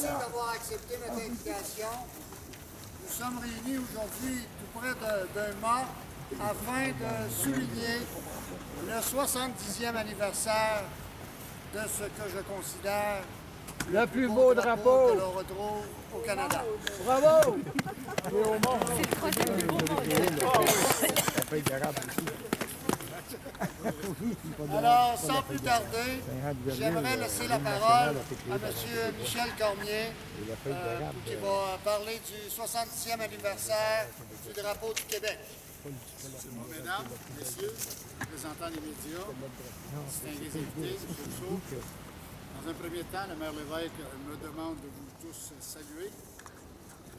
Merci d'avoir accepté notre invitation. Nous sommes réunis aujourd'hui tout près d'un mât afin de souligner le 70e anniversaire de ce que je considère le plus beau drapeau que l'on retrouve au Canada. Bravo! Alors, sans plus tarder, j'aimerais laisser la parole à M. Michel Cormier, qui va parler du 70e anniversaire du drapeau du Québec. Mesdames, messieurs, représentants des médias, distingués invités, M. Rousseau, dans un premier temps, le maire Lévesque me demande de vous tous saluer.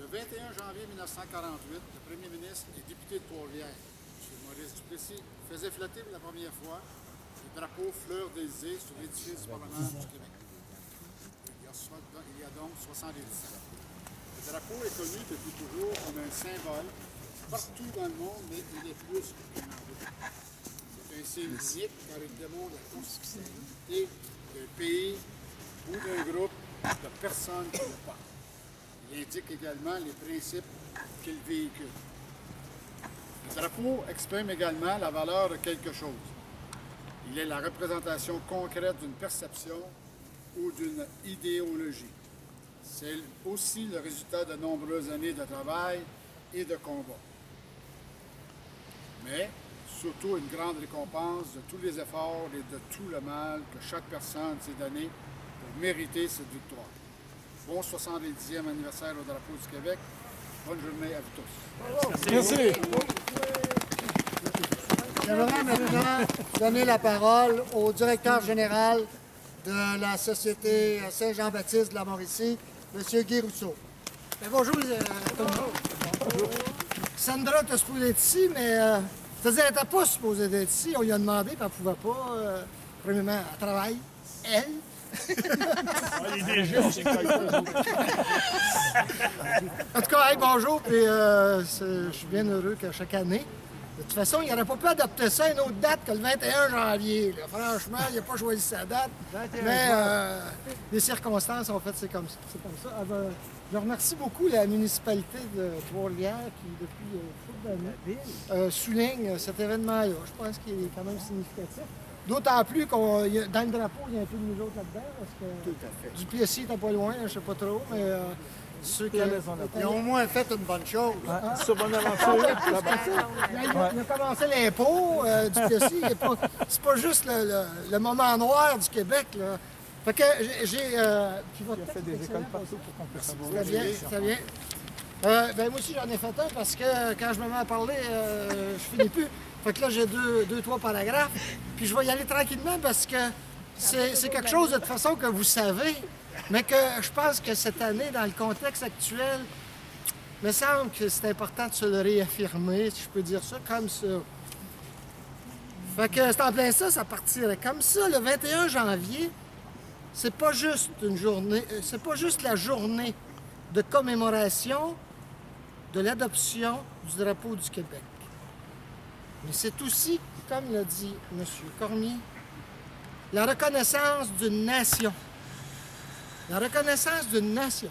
Le 21 janvier 1948, le premier ministre et député de Trois-Rivières, M. Maurice Duplessis, faisait flotter pour la première fois le drapeau fleur d'Élysée sur l'édifice du Parlement du Québec. Il y a donc 70 ans. Le drapeau est connu depuis toujours comme un symbole partout dans le monde, mais il est plus qu'un emblème. C'est un signe unique car il démontre la constitutionnalité d'un pays ou d'un groupe de personnes qui le portent. Il indique également les principes qu'il véhicule. Le drapeau exprime également la valeur de quelque chose. Il est la représentation concrète d'une perception ou d'une idéologie. C'est aussi le résultat de nombreuses années de travail et de combat. Mais surtout une grande récompense de tous les efforts et de tout le mal que chaque personne s'est donné pour mériter cette victoire. Bon 70e anniversaire au drapeau du Québec. Bonne journée à vous tous. Merci. J'aimerais maintenant donner la parole au directeur général de la Société Saint-Jean-Baptiste de la Mauricie, M. Guy Rousseau. Bonjour, tout le monde. Sandra était supposée être ici, mais c'est-à-dire qu'elle n'était pas supposée être ici. On lui a demandé, puis elle ne pouvait pas. Premièrement, elle travaille, elle. En tout cas, hey, bonjour, puis je suis bien heureux que chaque année. De toute façon, il n'aurait pas pu adapter ça à une autre date que le 21 janvier. Là. Franchement, il n'a pas choisi sa date. Mais les circonstances ont fait c'est comme ça. Je remercie beaucoup la municipalité de Trois-Rivières qui, depuis toute l'année, souligne cet événement-là. Je pense qu'il est quand même significatif. D'autant plus qu'on dans le drapeau, il y a un peu de nous autres là-dedans. Parce que Tout à fait. Duplessis n'était pas loin, je ne sais pas trop, mais ceux qui Ils ont au moins fait une bonne chose. Sur bonne aventure, là-bas. Il a commencé l'impôt, Duplessis. C'est pas juste le moment noir du Québec. Là. Fait que j'ai. Il a fait des écoles partout pour qu'on puisse savoir. Très bien, très bien. Ben moi aussi, j'en ai fait un parce que quand je me mets à parler, je finis plus. Fait que là, j'ai deux, trois paragraphes. Puis je vais y aller tranquillement parce que c'est quelque chose de toute façon que vous savez, mais que je pense que cette année, dans le contexte actuel, il me semble que c'est important de se le réaffirmer, si je peux dire ça, comme ça. Fait que c'est en plein ça, ça partirait comme ça. Le 21 janvier, c'est pas juste une journée, c'est pas juste la journée de commémoration de l'adoption du drapeau du Québec. Mais c'est aussi, comme l'a dit M. Cormier, la reconnaissance d'une nation. La reconnaissance d'une nation.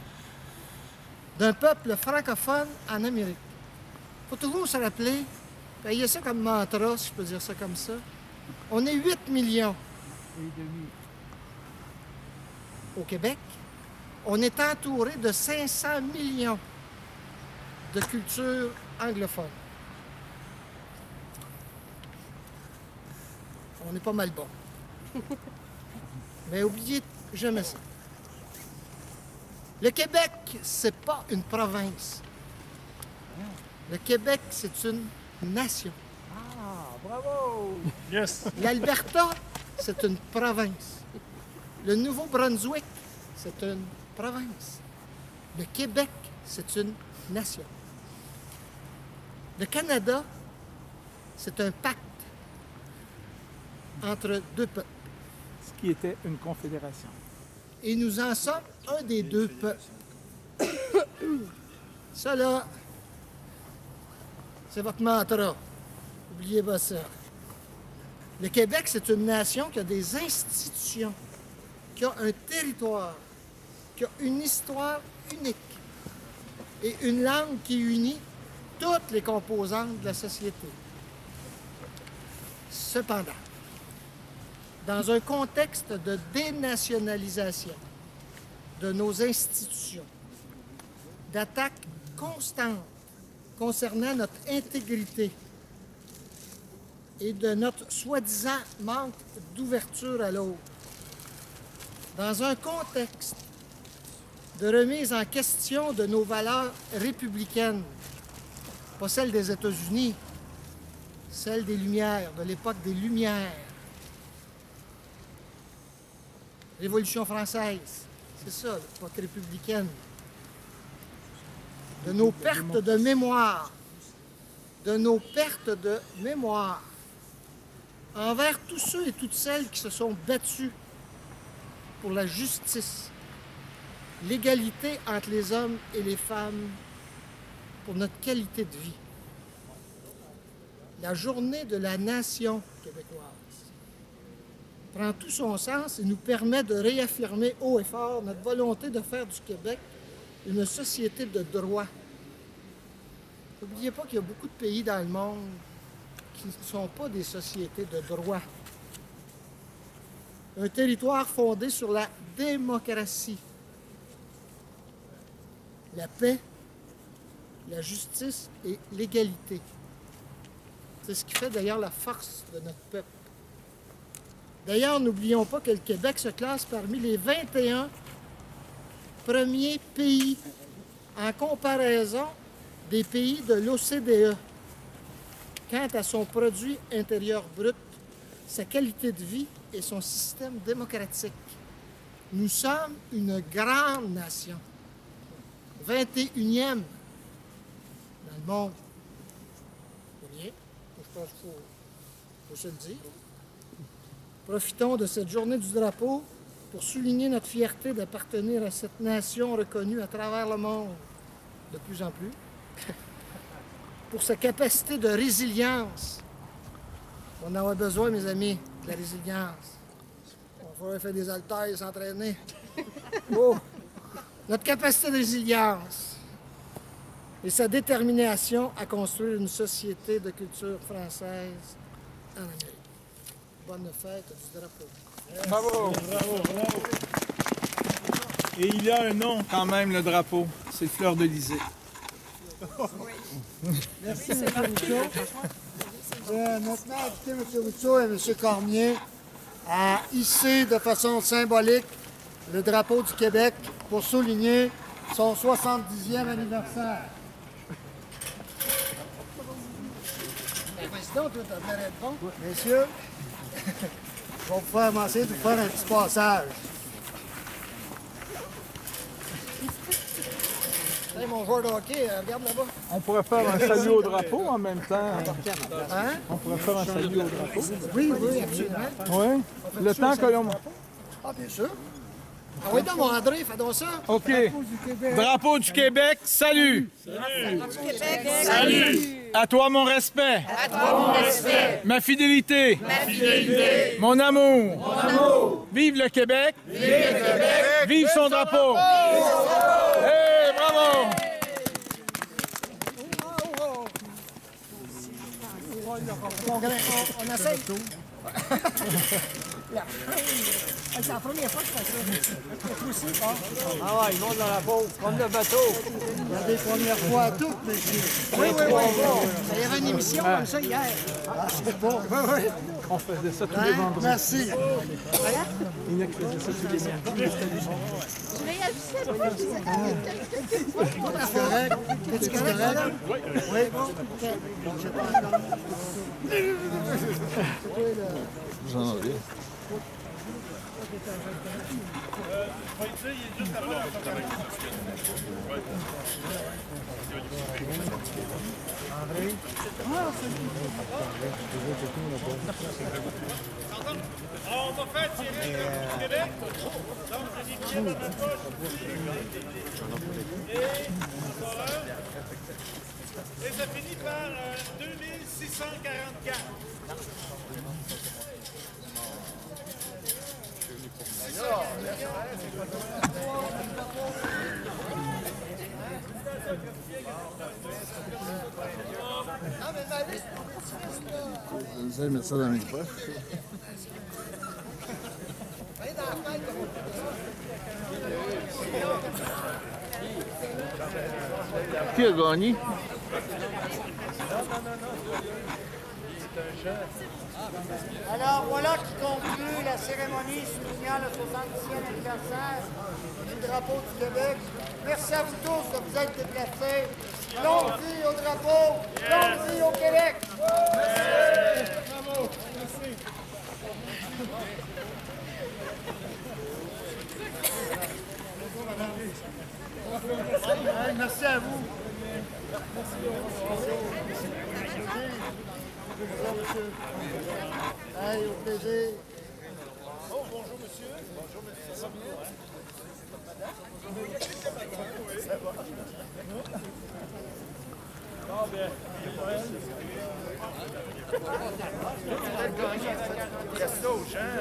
D'un peuple francophone en Amérique. Il faut toujours se rappeler, payer ça comme mantra, si je peux dire ça comme ça. On est 8 millions au Québec. On est entouré de 500 millions de cultures anglophones. On est pas mal bon. Mais oubliez jamais ça. Le Québec, c'est pas une province. Le Québec, c'est une nation. Ah, bravo! Yes! L'Alberta, c'est une province. Le Nouveau-Brunswick, c'est une province. Le Québec, c'est une nation. Le Canada, c'est un pacte entre deux peuples. Ce qui était une confédération. Et nous en sommes un des deux peuples. Ça, là, c'est votre mantra. N'oubliez pas ça. Le Québec, c'est une nation qui a des institutions, qui a un territoire, qui a une histoire unique et une langue qui unit toutes les composantes de la société. Cependant, dans un contexte de dénationalisation de nos institutions, d'attaques constantes concernant notre intégrité et de notre soi-disant manque d'ouverture à l'autre, dans un contexte de remise en question de nos valeurs républicaines, pas celles des États-Unis, celles des Lumières, de l'époque des Lumières. Révolution française, c'est ça, l'époque républicaine. De nos pertes de mémoire, envers tous ceux et toutes celles qui se sont battus pour la justice, l'égalité entre les hommes et les femmes, pour notre qualité de vie. La journée de la nation québécoise prend tout son sens et nous permet de réaffirmer haut et fort notre volonté de faire du Québec une société de droit. N'oubliez pas qu'il y a beaucoup de pays dans le monde qui ne sont pas des sociétés de droit. Un territoire fondé sur la démocratie, la paix, la justice et l'égalité. C'est ce qui fait d'ailleurs la force de notre peuple. D'ailleurs, n'oublions pas que le Québec se classe parmi les 21 premiers pays en comparaison des pays de l'OCDE quant à son produit intérieur brut, sa qualité de vie et son système démocratique. Nous sommes une grande nation, 21e dans le monde. C'est bien, je pense qu'il faut se le dire. Profitons de cette journée du drapeau pour souligner notre fierté d'appartenir à cette nation reconnue à travers le monde, de plus en plus, pour sa capacité de résilience. On en a besoin, mes amis, de la résilience. On faudrait faire des haltères et s'entraîner. Oh! Notre capacité de résilience et sa détermination à construire une société de culture française en Amérique. Bonne fête du drapeau. Bravo! Et il a un nom quand même, le drapeau. C'est Fleur-de-Lysée. Merci, M. Rousseau. Maintenant, inviter M. Rousseau et M. Cormier à hisser de façon symbolique le drapeau du Québec pour souligner son 70e anniversaire. Président, tu as l'air bon. Messieurs, je vais essayer de vous faire un petit passage. Hey, mon joueur de hockey, regarde là-bas. On pourrait faire un salut au drapeau en même temps. Hein? On pourrait faire un salut au drapeau. Oui, oui, absolument. Oui. Le temps que l'on... Ah, bien sûr. Ah oui, donc, mon André, fais donc ça. OK. Drapeau du Québec, salut! Salut! À toi mon respect! À toi mon respect! Ma fidélité! Ma fidélité! Mon amour! Mon amour! Vive le Québec! Vive le Québec! Vive son drapeau! Hey, bravo! On essaye. C'est la première fois que je fais ça. Ah ouais, ils montent dans la peau, comme le bateau. Il y a des premières fois à toutes, messieurs. Oui, oui, oui. Il y avait une émission comme ça hier. Ah, c'est bon. On faisait ça tous les vendredis. Merci. Inox faisait ça tous les mercredis. C'est correct? Es-tu correct? Oui. Donc, j'ai pas encore. Vous en avez? On va faire tirer du Québec. Donc, c'est des billets dans la poche. Et ça finit par 2644. J'essaie de mettre ça dans mes poches. Qui a gagné? Alors voilà qui conclut la cérémonie soulignant le 70e anniversaire du drapeau du Québec. Merci à vous tous de vous être déplacés. Longue vie au drapeau, longue vie au Québec. Bravo. Merci. Merci à vous. Hey, au plaisir. Oh, bonjour, monsieur. Bonjour, monsieur. Ça va bien? Ça va. Ah, bien. Resto aux gens.